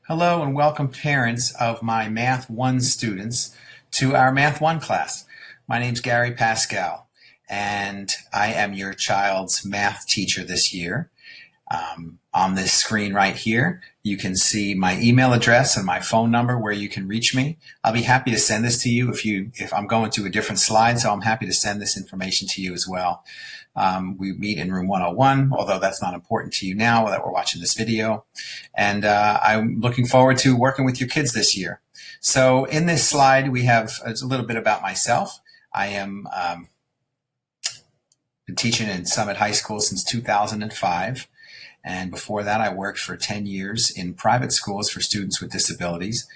Hello and welcome parents of my Math 1 students to our Math 1 class. My name's Gary Pascal and I am your child's math teacher this year. On this screen right here, you can see my email address and my phone number where you can reach me. I'll be happy to send this to you if I'm going to a different slide, so I'm happy to send this information to you as well. We meet in room 101, although that's not important to you now that we're watching this video. And I'm looking forward to working with your kids this year. So in this slide, we have a little bit about myself. I am been teaching in Summit High School since 2005. And before that, I worked for 10 years in private schools for students with disabilities.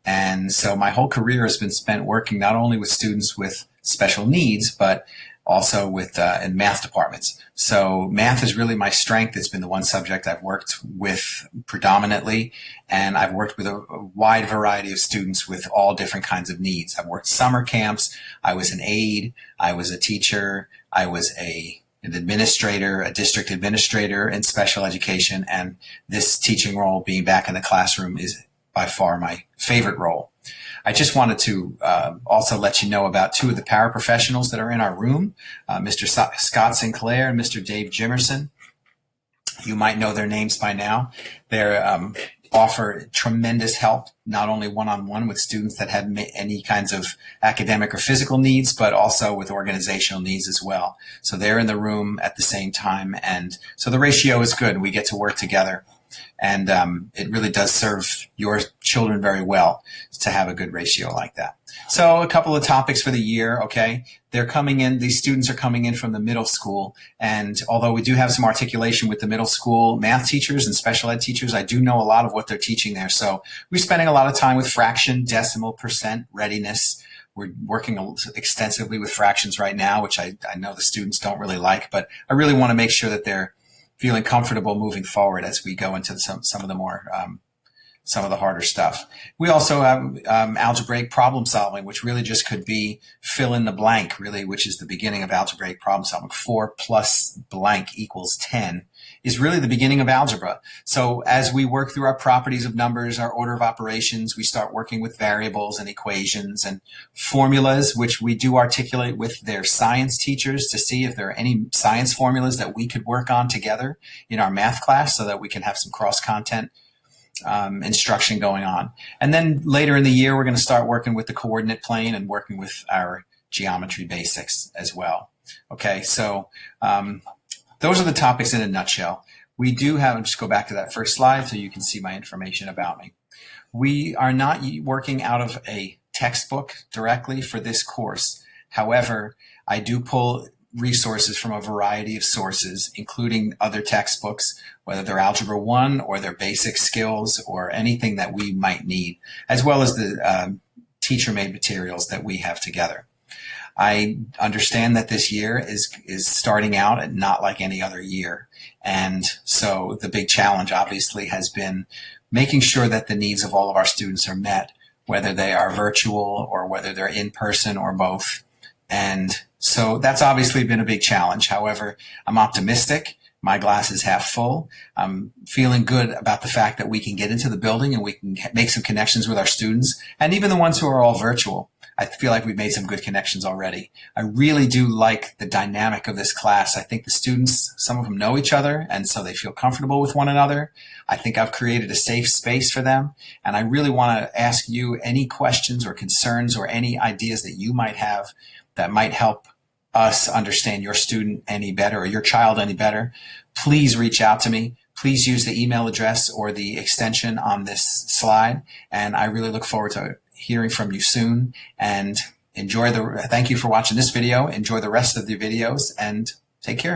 And so my whole career has been spent working not only with students with special needs, but also with in math departments. So math is really my strength. It's been the one subject I've worked with predominantly, and I've worked with a wide variety of students with all different kinds of needs. I've worked summer camps. I was an aide. I was a teacher. I was an administrator, a district administrator in special education, and this teaching role, being back in the classroom, is by far my favorite role. I just wanted to also let you know about two of the paraprofessionals that are in our room, Mr. Scott Sinclair and Mr. Dave Jimerson. You might know their names by now. They offer tremendous help, not only one-on-one with students that have any kinds of academic or physical needs, but also with organizational needs as well. So they're in the room at the same time, and so the ratio is good. We get to work together. And it really does serve your children very well to have a good ratio like that. So a couple of topics for the year, okay? They're coming in, these students are coming in from the middle school. And although we do have some articulation with the middle school math teachers and special ed teachers, I do know a lot of what they're teaching there. So we're spending a lot of time with fraction, decimal, percent, readiness. We're working extensively with fractions right now, which I know the students don't really like, but I really want to make sure that they're feeling comfortable moving forward as we go into some of the more some of the harder stuff. We also have algebraic problem solving, which really just could be fill in the blank, really, which is the beginning of algebraic problem solving. 4 plus blank equals 10 is really the beginning of algebra. So as we work through our properties of numbers, our order of operations, we start working with variables and equations and formulas, which we do articulate with their science teachers to see if there are any science formulas that we could work on together in our math class so that we can have some cross-content instruction going on. And then later in the year, we're going to start working with the coordinate plane and working with our geometry basics as well. Okay, so those are the topics in a nutshell. We do have, just go back to that first slide so you can see my information about me. We are not working out of a textbook directly for this course. However, I do pull resources from a variety of sources, including other textbooks, whether they're Algebra 1 or their basic skills or anything that we might need, as well as the teacher-made materials that we have together. I understand that this year is starting out and not like any other year. And so the big challenge obviously has been making sure that the needs of all of our students are met, whether they are virtual or whether they're in person or both. And so that's obviously been a big challenge. However, I'm optimistic. My glass is half full. I'm feeling good about the fact that we can get into the building and we can make some connections with our students, and even the ones who are all virtual. I feel like we've made some good connections already. I really do like the dynamic of this class. I think the students, some of them know each other, and so they feel comfortable with one another. I think I've created a safe space for them, and I really want to ask you any questions or concerns or any ideas that you might have that might help us understand your student any better or your child any better. Please reach out to me. Please use the email address or the extension on this slide, and I really look forward to hearing from you soon. And thank you for watching this video. Enjoy the rest of the videos and take care.